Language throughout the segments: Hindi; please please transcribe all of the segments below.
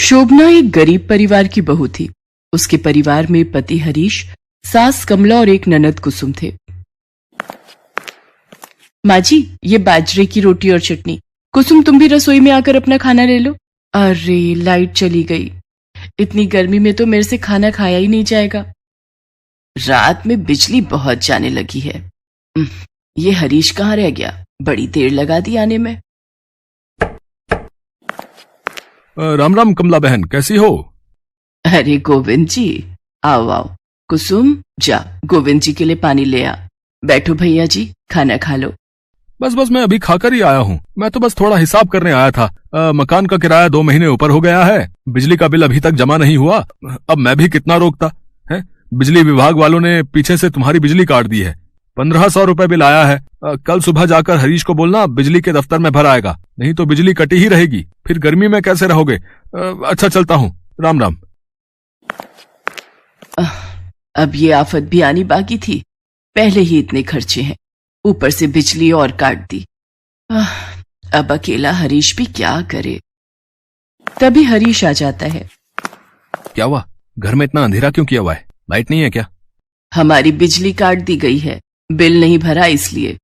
शोभना एक गरीब परिवार की बहू थी। उसके परिवार में पति हरीश, सास कमला और एक ननद कुसुम थे। माँ जी, ये बाजरे की रोटी और चटनी। कुसुम, तुम भी रसोई में आकर अपना खाना ले लो। अरे, लाइट चली गई। इतनी गर्मी में तो मेरे से खाना खाया ही नहीं जाएगा। रात में बिजली बहुत जाने लगी है। ये हरीश कहाँ रह गया? बड़ी देर लगा दी आने में। राम राम कमला बहन, कैसी हो? अरे गोविंद जी, आओ आओ। कुसुम, जा गोविंद जी के लिए पानी ले आ। बैठो भैया जी, खाना खा लो। बस मैं अभी खाकर ही आया हूँ। मैं तो बस थोड़ा हिसाब करने आया था। मकान का किराया 2 महीने ऊपर हो गया है। बिजली का बिल अभी तक जमा नहीं हुआ। अब मैं भी कितना रोकता है। बिजली विभाग वालों ने पीछे से तुम्हारी बिजली काट दी है। 1500 रुपए बिल आया है। कल सुबह जाकर हरीश को बोलना बिजली के दफ्तर में भर आएगा, नहीं तो बिजली कटी ही रहेगी। फिर गर्मी में कैसे रहोगे? अच्छा, चलता हूँ। राम राम। अब ये आफत भी आनी बाकी थी। पहले ही इतने खर्चे हैं, ऊपर से बिजली और काट दी। अब अकेला हरीश भी क्या करे। तभी हरीश आ जाता है। क्या हुआ? घर में इतना अंधेरा क्यों किया हुआ है? लाइट नहीं है क्या? हमारी बिजली काट दी गई है, बिल नहीं भरा इसलिए।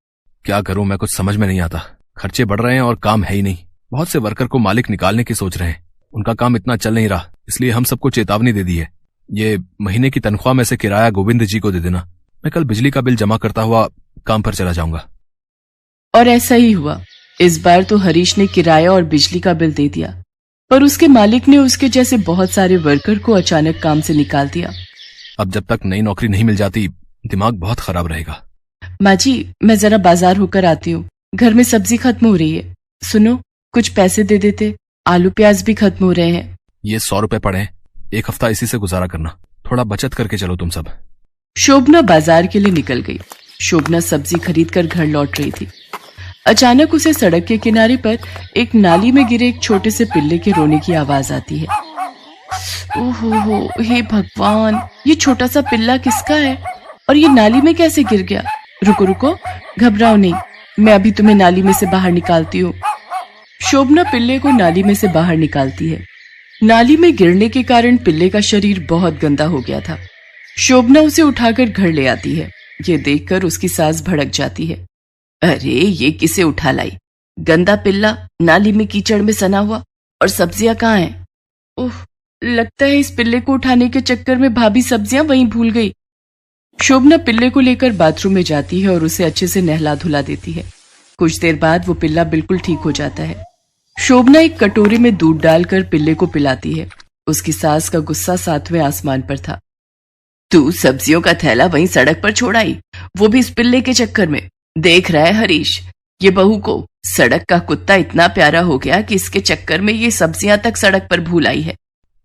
क्या करूं, मैं कुछ समझ में नहीं आता। खर्चे बढ़ रहे हैं और काम है ही नहीं। बहुत से वर्कर को मालिक निकालने की सोच रहे हैं। उनका काम इतना चल नहीं रहा, इसलिए हम सबको चेतावनी दे दी है। ये महीने की तनख्वाह में से किराया गोविंद जी को दे देना। मैं कल बिजली का बिल जमा करता हुआ काम पर चला जाऊंगा। और ऐसा ही हुआ। इस बार तो हरीश ने किराया और बिजली का बिल दे दिया, पर उसके मालिक ने उसके जैसे बहुत सारे वर्कर को अचानक काम से निकाल दिया। अब जब तक नई नौकरी नहीं मिल जाती, दिमाग बहुत खराब रहेगा। माँ जी, मैं जरा बाजार होकर आती हूँ। घर में सब्जी खत्म हो रही है। सुनो, कुछ पैसे दे देते, आलू प्याज भी खत्म हो रहे हैं। ये 100 रुपए पड़े हैं, एक हफ्ता इसी से गुजारा करना। थोड़ा बचत करके चलो तुम सब। शोभना बाजार के लिए निकल गई। शोभना सब्जी खरीद कर घर लौट रही थी। अचानक उसे सड़क के किनारे पर एक नाली में गिरे एक छोटे से पिल्ले के रोने की आवाज आती है। ओहो, हे भगवान, ये छोटा सा पिल्ला किसका है और ये नाली में कैसे गिर गया? रुको रुको, घबराओ नहीं, मैं अभी तुम्हें नाली में से बाहर निकालती हूँ। शोभना पिल्ले को नाली में से बाहर निकालती है। नाली में गिरने के कारण पिल्ले का शरीर बहुत गंदा हो गया था। शोभना उसे उठाकर घर ले आती है। ये देखकर उसकी सास भड़क जाती है। अरे, ये किसे उठा लाई? गंदा पिल्ला नाली में कीचड़ में सना हुआ, और सब्जियां कहाँ हैं? ओह, लगता है इस पिल्ले को उठाने के चक्कर में भाभी सब्जियां वहीं भूल गई। शोभना पिल्ले को लेकर बाथरूम में जाती है और उसे अच्छे से नहला धुला देती है। कुछ देर बाद वो पिल्ला बिल्कुल ठीक हो जाता है। शोभना एक कटोरे में दूध डालकर पिल्ले को पिलाती है। उसकी सास का गुस्सा 7वें आसमान पर था। तू सब्जियों का थैला वहीं सड़क पर छोड़ आई, वो भी इस पिल्ले के चक्कर में। देख रहा है हरीश, ये बहू को सड़क का कुत्ता इतना प्यारा हो गया कि इसके चक्कर में ये सब्जियां तक सड़क पर भूल आई है।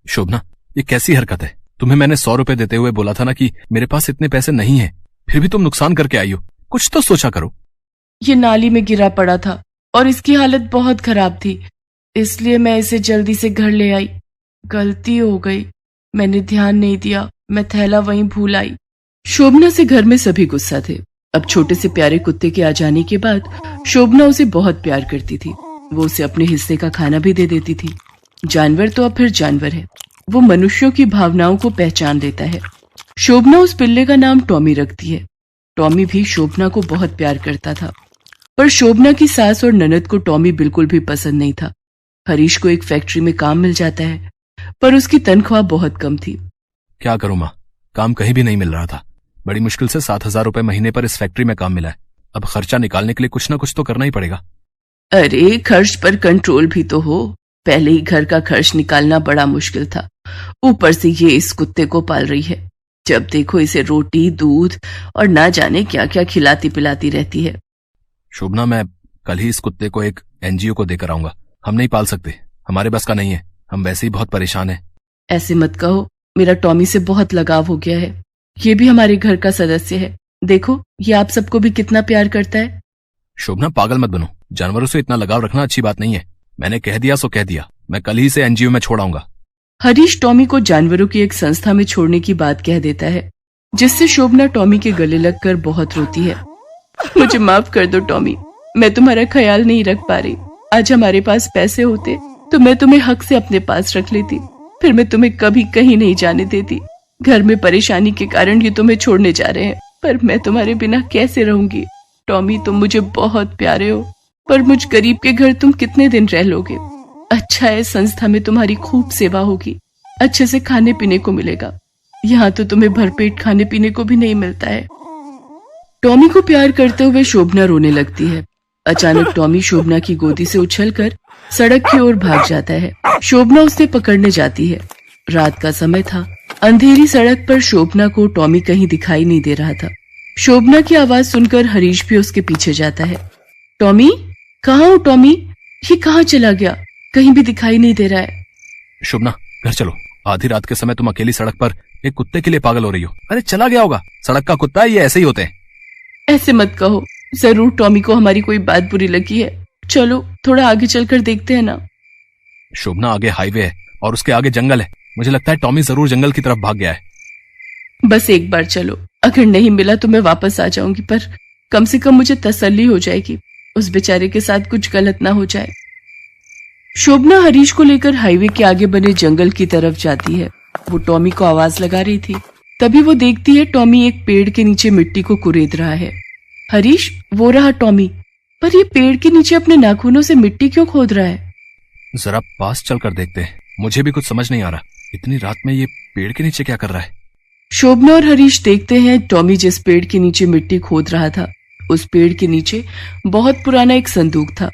शोभना, ये कैसी हरकत है? तुम्हें मैंने 100 रुपए देते हुए बोला था ना कि मेरे पास इतने पैसे नहीं है, फिर भी तुम नुकसान करके आई हो। कुछ तो सोचा करो। ये नाली में गिरा पड़ा था और इसकी हालत बहुत खराब थी, इसलिए मैं इसे जल्दी से घर ले आई। गलती हो गई, मैंने ध्यान नहीं दिया, मैं थैला वहीं भूल आई। शोभना से घर में सभी गुस्सा थे। अब छोटे से प्यारे कुत्ते के आ जाने के बाद शोभना उसे बहुत प्यार करती थी। वो उसे अपने हिस्से का खाना भी दे देती थी। जानवर तो अब फिर जानवर है, वो मनुष्यों की भावनाओं को पहचान लेता है। शोभना उस पिल्ले का नाम टॉमी रखती है। टॉमी भी शोभना को बहुत प्यार करता था, पर शोभना की सास और ननद को टॉमी बिल्कुल भी पसंद नहीं था। हरीश को एक फैक्ट्री में काम मिल जाता है, पर उसकी तनख्वाह बहुत कम थी। क्या करूं माँ, काम कहीं भी नहीं मिल रहा था। बड़ी मुश्किल से 7,000 रुपए महीने पर इस फैक्ट्री में काम मिला है। अब खर्चा निकालने के लिए कुछ ना कुछ तो करना ही पड़ेगा। अरे, खर्च पर कंट्रोल भी तो हो। पहले ही घर का खर्च निकालना बड़ा मुश्किल था, ऊपर से ये इस कुत्ते को पाल रही है। जब देखो इसे रोटी, दूध और ना जाने क्या क्या खिलाती पिलाती रहती है। शोभना, मैं कल ही इस कुत्ते को एक NGO को देकर आऊंगा। हम नहीं पाल सकते, हमारे बस का नहीं है। हम वैसे ही बहुत परेशान हैं। ऐसे मत कहो, मेरा टॉमी से बहुत लगाव हो गया है। ये भी हमारे घर का सदस्य है। देखो, ये आप सबको भी कितना प्यार करता है। शोभना, पागल मत बनो। जानवरों से इतना लगाव रखना अच्छी बात नहीं है। मैंने कह दिया सो कह दिया। मैं कल ही से NGO में छोड़ आऊंगा। हरीश टॉमी को जानवरों की एक संस्था में छोड़ने की बात कह देता है, जिससे शोभना टॉमी के गले लगकर बहुत रोती है। मुझे माफ कर दो टॉमी, मैं तुम्हारा ख्याल नहीं रख पा रही। आज हमारे पास पैसे होते तो मैं तुम्हें हक से अपने पास रख लेती, फिर मैं तुम्हें कभी कहीं नहीं जाने देती। घर में परेशानी के कारण ये तुम्हें छोड़ने जा रहे हैं, पर मैं तुम्हारे बिना कैसे रहूंगी। टॉमी, तुम मुझे बहुत प्यारे हो, पर मुझ गरीब के घर तुम कितने दिन रह लोगे। अच्छा है, संस्था में तुम्हारी खूब सेवा होगी, अच्छे से खाने पीने को मिलेगा। यहाँ तो तुम्हें भरपेट खाने पीने को भी नहीं मिलता है। टॉमी को प्यार करते हुए शोभना रोने लगती है। अचानक टॉमी शोभना की गोदी से उछलकर सड़क की ओर भाग जाता है। शोभना उसे पकड़ने जाती है। रात का समय था। अंधेरी सड़क पर शोभना को टॉमी कहीं दिखाई नहीं दे रहा था। शोभना की आवाज सुनकर हरीश भी उसके पीछे जाता है। टॉमी, कहाँ हो टॉमी? ये कहाँ चला गया? कहीं भी दिखाई नहीं दे रहा है। शोभना, घर चलो। आधी रात के समय तुम अकेली सड़क पर एक कुत्ते के लिए पागल हो रही हो। अरे चला गया होगा, सड़क का कुत्ता है, ये ऐसे ही होते हैं। ऐसे मत कहो, जरूर टॉमी को हमारी कोई बात बुरी लगी है। चलो थोड़ा आगे चलकर देखते हैं ना। शोभना, आगे हाईवे है और उसके आगे जंगल है। मुझे लगता है टॉमी जरूर जंगल की तरफ भाग गया है। बस एक बार चलो, अगर नहीं मिला तो मैं वापस आ जाऊंगी, पर कम से कम मुझे तसल्ली हो जाएगी, उस बेचारे के साथ कुछ गलत ना हो जाए। शोभना हरीश को लेकर हाईवे के आगे बने जंगल की तरफ जाती है। वो टॉमी को आवाज लगा रही थी। तभी वो देखती है टॉमी एक पेड़ के नीचे मिट्टी को कुरेद रहा है। हरीश, वो रहा टॉमी, पर ये पेड़ के नीचे अपने नाखूनों से मिट्टी क्यों खोद रहा है? जरा पास चलकर देखते हैं, मुझे भी कुछ समझ नहीं आ रहा। इतनी रात में ये पेड़ के नीचे क्या कर रहा है? शोभना और हरीश देखते हैं टॉमी जिस पेड़ के नीचे मिट्टी खोद रहा था, उस पेड़ के नीचे बहुत पुराना एक संदूक था।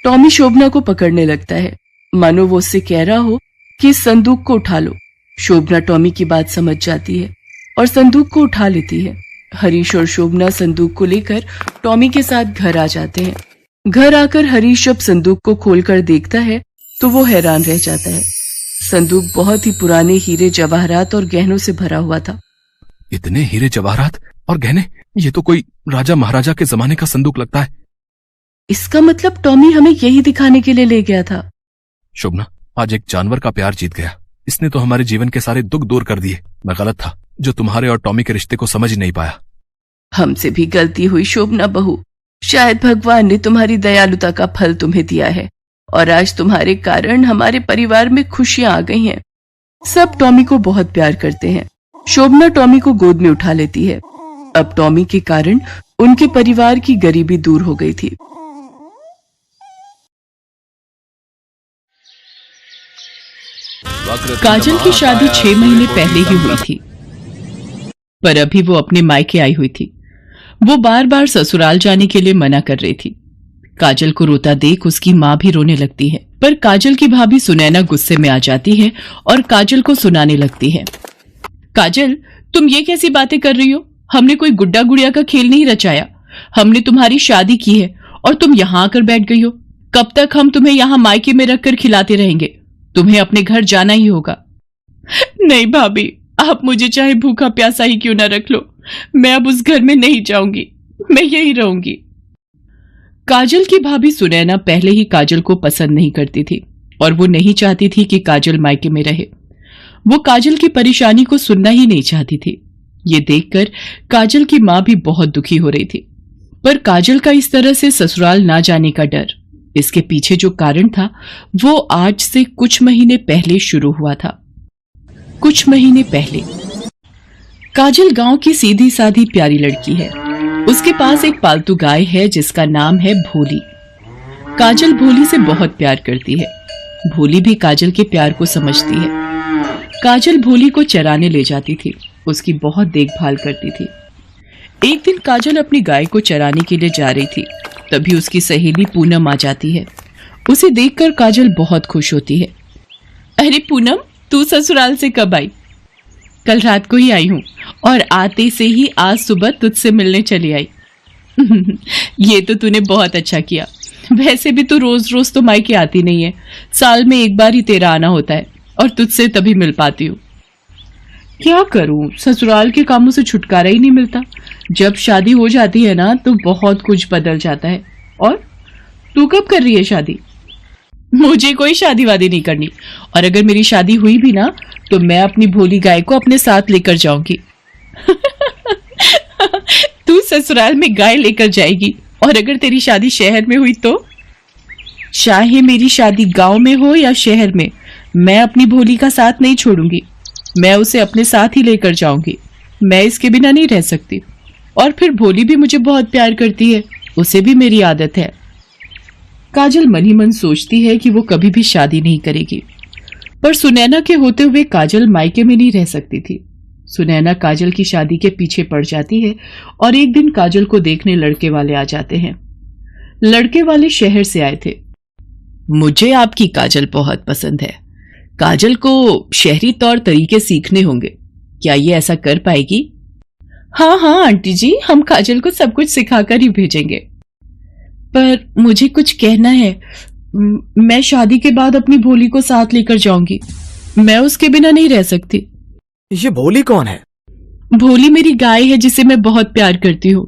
टॉमी शोभना को पकड़ने लगता है, मानो वो उससे कह रहा हो कि इस संदूक को उठा लो। शोभना टॉमी की बात समझ जाती है और संदूक को उठा लेती है। हरीश और शोभना संदूक को लेकर टॉमी के साथ घर आ जाते हैं। घर आकर हरीश जब संदूक को खोलकर देखता है तो वो हैरान रह जाता है। संदूक बहुत ही पुराने हीरे जवाहरात और गहनों से भरा हुआ था। इतने हीरे जवाहरात और गहने, ये तो कोई राजा महाराजा के जमाने का संदूक लगता है। इसका मतलब टॉमी हमें यही दिखाने के लिए ले गया था। शोभना, आज एक जानवर का प्यार जीत गया। इसने तो हमारे जीवन के सारे दुख दूर कर दिए। मैं गलत था जो तुम्हारे और टॉमी के रिश्ते को समझ ही नहीं पाया। हमसे भी गलती हुई शोभना बहू। शायद भगवान ने तुम्हारी दयालुता का फल तुम्हें दिया है और आज तुम्हारे कारण हमारे परिवार में खुशियां आ गई हैं। सब टॉमी को बहुत प्यार करते हैं। शोभना टॉमी को गोद में उठा लेती है। अब टॉमी के कारण उनके परिवार की गरीबी दूर हो गई थी। काजल की शादी 6 महीने पहले ही हुई थी, पर अभी वो अपने मायके आई हुई थी। वो बार बार ससुराल जाने के लिए मना कर रही थी। काजल को रोता देख उसकी माँ भी रोने लगती है, पर काजल की भाभी सुनैना गुस्से में आ जाती है और काजल को सुनाने लगती है। काजल, तुम ये कैसी बातें कर रही हो? हमने कोई गुड्डा गुड़िया का खेल नहीं रचाया। हमने तुम्हारी शादी की है और तुम यहाँ आकर बैठ गई हो। कब तक हम तुम्हें यहाँ मायके में रखकर खिलाते रहेंगे? तुम्हें अपने घर जाना ही होगा। नहीं भाभी, आप मुझे चाहे भूखा प्यासा ही क्यों ना रख लो, मैं अब उस घर में नहीं जाऊंगी, मैं यही रहूंगी। काजल की भाभी सुनैना पहले ही काजल को पसंद नहीं करती थी और वो नहीं चाहती थी कि काजल मायके में रहे। वो काजल की परेशानी को सुनना ही नहीं चाहती थी। ये देखकर काजल की माँ भी बहुत दुखी हो रही थी, पर काजल का इस तरह से ससुराल ना जाने का डर, इसके पीछे जो कारण था वो आज से कुछ महीने पहले शुरू हुआ था। कुछ महीने पहले काजल गांव की सीधी साधी प्यारी लड़की है। उसके पास एक पालतू गाय है जिसका नाम है भोली। काजल भोली से बहुत प्यार करती है। भोली भी काजल के प्यार को समझती है। काजल भोली को चराने ले जाती थी, उसकी बहुत देखभाल करती थी। एक दिन काजल अपनी गाय को चराने के लिए जा रही थी, तभी उसकी सहेली पूनम आ जाती है। उसे देखकर काजल बहुत खुश होती है। अरे पूनम, तू ससुराल से कब आई? कल रात को ही आई हूँ और आते से ही आज सुबह तुझसे मिलने चली आई। ये तो तूने बहुत अच्छा किया। वैसे भी तू रोज रोज तो मायके आती नहीं है, साल में एक बार ही तेरा आना होता है और तुझसे तभी मिल पाती हूँ। क्या करूं, ससुराल के कामों से छुटकारा ही नहीं मिलता। जब शादी हो जाती है ना तो बहुत कुछ बदल जाता है। और तू कब कर रही है शादी? मुझे कोई शादी वादी नहीं करनी, और अगर मेरी शादी हुई भी ना तो मैं अपनी भोली गाय को अपने साथ लेकर जाऊंगी। तू ससुराल में गाय लेकर जाएगी और अगर तेरी शादी शहर में हुई तो? चाहे मेरी शादी गांव में हो या शहर में, मैं अपनी भोली का साथ नहीं छोड़ूंगी। मैं उसे अपने साथ ही लेकर जाऊंगी। मैं इसके बिना नहीं रह सकती। और फिर भोली भी मुझे बहुत प्यार करती है, उसे भी मेरी आदत है। काजल मन ही मन सोचती है कि वो कभी भी शादी नहीं करेगी, पर सुनैना के होते हुए काजल मायके में नहीं रह सकती थी। सुनैना काजल की शादी के पीछे पड़ जाती है और एक दिन काजल को देखने लड़के वाले आ जाते हैं। लड़के वाले शहर से आए थे। मुझे आपकी काजल बहुत पसंद है। काजल को शहरी तौर तरीके सीखने होंगे, क्या ये ऐसा कर पाएगी? हाँ हाँ आंटी जी, हम काजल को सब कुछ सिखाकर ही भेजेंगे। पर मुझे कुछ कहना है। मैं शादी के बाद अपनी भोली को साथ लेकर जाऊंगी। मैं उसके बिना नहीं रह सकती। ये भोली कौन है? भोली मेरी गाय है जिसे मैं बहुत प्यार करती हूँ।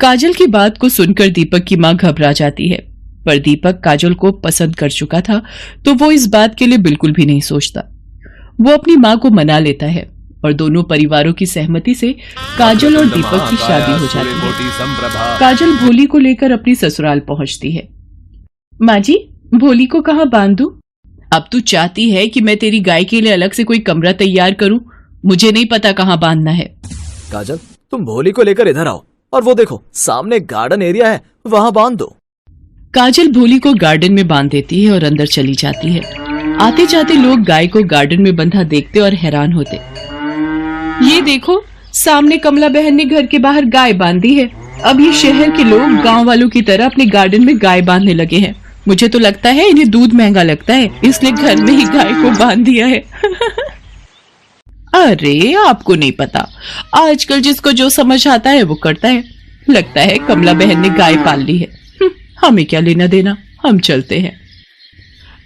काजल की बात को सुनकर दीपक की मां घबरा जाती है, पर दीपक काजल को पसंद कर चुका था तो वो इस बात के लिए बिल्कुल भी नहीं सोचता। वो अपनी मां को मना लेता है और दोनों परिवारों की सहमति से काजल और दीपक की शादी हो जाती है। काजल भोली को लेकर अपनी ससुराल पहुंचती है। माँ जी, भोली को कहाँ बांध दूं? अब तू चाहती है कि मैं तेरी गाय के लिए अलग से कोई कमरा तैयार करूं? मुझे नहीं पता कहाँ बांधना है। काजल, तुम भोली को लेकर इधर आओ और वो देखो सामने गार्डन एरिया है, वहाँ बांध दो। काजल भोली को गार्डन में बांध देती है और अंदर चली जाती है। आते जाते लोग गाय को गार्डन में बंधा देखते और हैरान होते। ये देखो, सामने कमला बहन ने घर के बाहर गाय बांधी है। अब ये शहर के लोग गांव वालों की तरह अपने गार्डन में गाय बांधने लगे हैं। मुझे तो लगता है इन्हें दूध महंगा लगता है, इसलिए घर में ही गाय को बांध दिया है। अरे आपको नहीं पता, आजकल जिसको जो समझ आता है वो करता है। लगता है कमला बहन ने गाय पाल ली है। हमें क्या लेना देना, हम चलते हैं।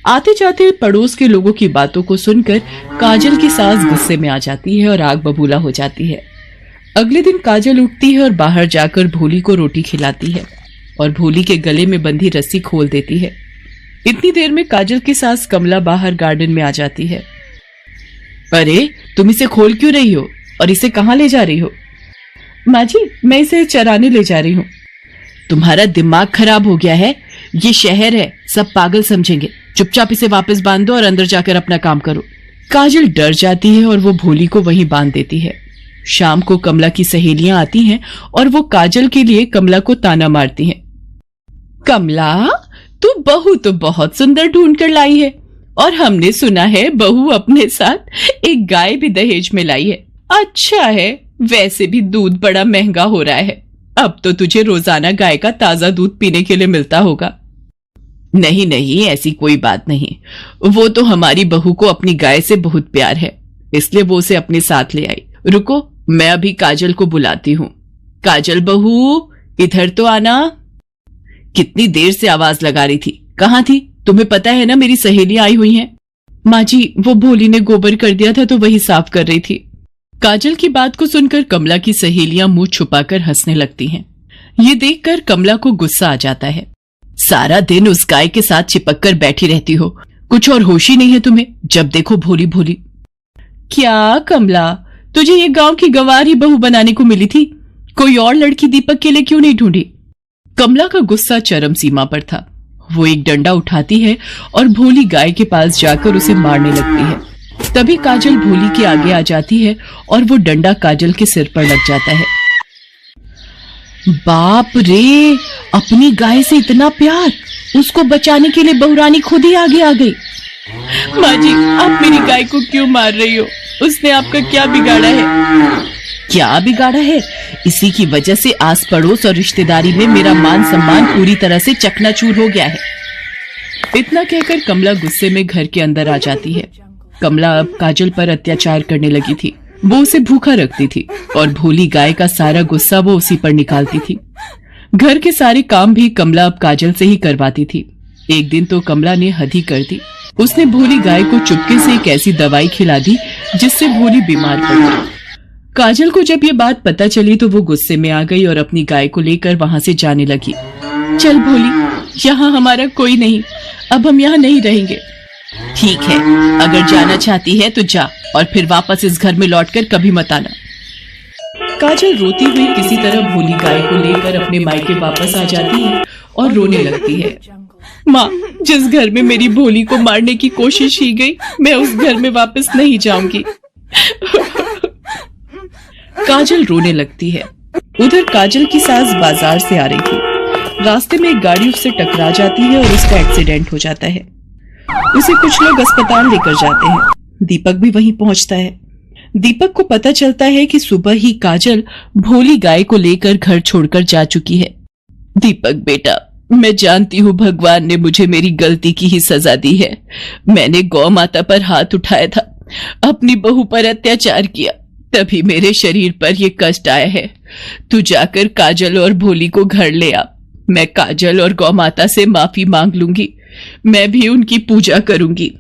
आते जाते पड़ोस के लोगों की बातों को सुनकर काजल की सास गुस्से में आ जाती है और आग बबूला हो जाती है। अगले दिन काजल उठती है और बाहर जाकर भोली को रोटी खिलाती है और भोली के गले में बंधी रस्सी खोल देती है। इतनी देर में काजल की सास कमला बाहर गार्डन में आ जाती है। अरे तुम इसे खोल क्यों रही हो और इसे कहाँ ले जा रही हो? माँ जी, मैं इसे चराने ले जा रही हूँ। तुम्हारा दिमाग खराब हो गया है? ये शहर है, सब पागल समझेंगे। चुपचाप इसे वापस बांध दो और अंदर जाकर अपना काम करो। काजल डर जाती है और वो भोली को वहीं बांध देती है। शाम को कमला की सहेलियां आती हैं और वो काजल के लिए कमला को ताना मारती हैं। कमला, तू बहू तो बहुत सुंदर ढूंढ कर लाई है और हमने सुना है बहू अपने साथ एक गाय भी दहेज में लाई है। अच्छा है, वैसे भी दूध बड़ा महंगा हो रहा है। अब तो तुझे रोजाना गाय का ताजा दूध पीने के लिए मिलता होगा। नहीं नहीं, ऐसी कोई बात नहीं। वो तो हमारी बहू को अपनी गाय से बहुत प्यार है, इसलिए वो उसे अपने साथ ले आई। रुको, मैं अभी काजल को बुलाती हूँ। काजल बहू, इधर तो आना। कितनी देर से आवाज लगा रही थी, कहाँ थी? तुम्हें पता है ना मेरी सहेलियां आई हुई हैं। माँ जी, वो भोली ने गोबर कर दिया था तो वही साफ कर रही थी। काजल की बात को सुनकर कमला की सहेलियां मुंह छुपाकर हंसने लगती हैं। ये देखकर कमला को गुस्सा आ जाता है। सारा दिन उस गाय के साथ चिपक कर बैठी रहती हो, कुछ और होश ही नहीं है तुम्हें। जब देखो भोली भोली। क्या कमला, तुझे ये गांव की गंवार ही बहू बनाने को मिली थी? कोई और लड़की दीपक के लिए क्यों नहीं ढूंढी? कमला का गुस्सा चरम सीमा पर था। वो एक डंडा उठाती है और भोली गाय के पास जाकर उसे मारने लगती है। तभी काजल भोली के आगे आ जाती है और वो डंडा काजल के सिर पर लग जाता है। बाप रे, अपनी गाय से इतना प्यार! उसको बचाने के लिए बहुरानी खुद ही आगे आ गई। माँ जी, आप मेरी गाय को क्यों मार रही हो? उसने आपका क्या बिगाड़ा है? क्या बिगाड़ा है? इसी की वजह से आस पड़ोस और रिश्तेदारी में मेरा मान सम्मान पूरी तरह से चकनाचूर हो गया है। इतना कहकर कमला गुस्से में घर के अंदर आ जाती है। कमला अब काजल पर अत्याचार करने लगी थी। वो उसे भूखा रखती थी और भोली गाय का सारा गुस्सा वो उसी पर निकालती थी। घर के सारे काम भी कमला अब काजल से ही करवाती थी। एक दिन तो कमला ने हद ही कर दी। उसने भोली गाय को चुपके से एक ऐसी दवाई खिला दी जिससे भोली बीमार पड़ गई। काजल को जब ये बात पता चली तो वो गुस्से में आ गई और अपनी गाय को लेकर वहां से जाने लगी। चल भोली, यहाँ हमारा कोई नहीं, अब हम यहाँ नहीं रहेंगे। ठीक है, अगर जाना चाहती है तो जा और फिर वापस इस घर में लौटकर कभी मत आना। काजल रोती हुई किसी तरह भोली गाय को लेकर अपने मायके वापस आ जाती है और रोने लगती है। माँ, जिस घर में मेरी भोली को मारने की कोशिश की गई, मैं उस घर में वापस नहीं जाऊंगी। काजल रोने लगती है। उधर काजल की सास बाजार से आ रही थी। रास्ते में एक गाड़ी उससे टकरा जाती है और उसका एक्सीडेंट हो जाता है। उसे कुछ लोग अस्पताल लेकर जाते हैं। दीपक भी वहीं पहुंचता है। दीपक को पता चलता है कि सुबह ही काजल भोली गाय को लेकर घर छोड़कर जा चुकी है। दीपक बेटा, मैं जानती हूँ भगवान ने मुझे मेरी गलती की ही सजा दी है। मैंने गौ माता पर हाथ उठाया था, अपनी बहू पर अत्याचार किया, तभी मेरे शरीर पर ये कष्ट आया है। तू जाकर काजल और भोली को घर ले आ। मैं काजल और गौ माता से माफी मांग लूंगी। मैं भी उनकी पूजा करूंगी।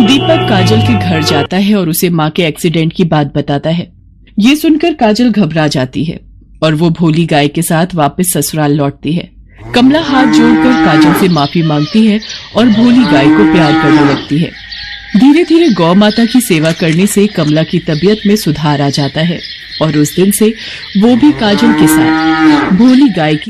दीपक काजल के घर जाता है और उसे माँ के एक्सीडेंट की बात बताता है। ये सुनकर काजल घबरा जाती है और वो भोली गाय के साथ वापस ससुराल लौटती है। कमला हाथ जोड़कर काजल से माफी मांगती है और भोली गाय को प्यार करने लगती है। धीरे धीरे गौ माता की सेवा करने से कमला की तबीयत में सुधार आ जाता है और उस दिन से वो भी काजल के साथ भोली गाय की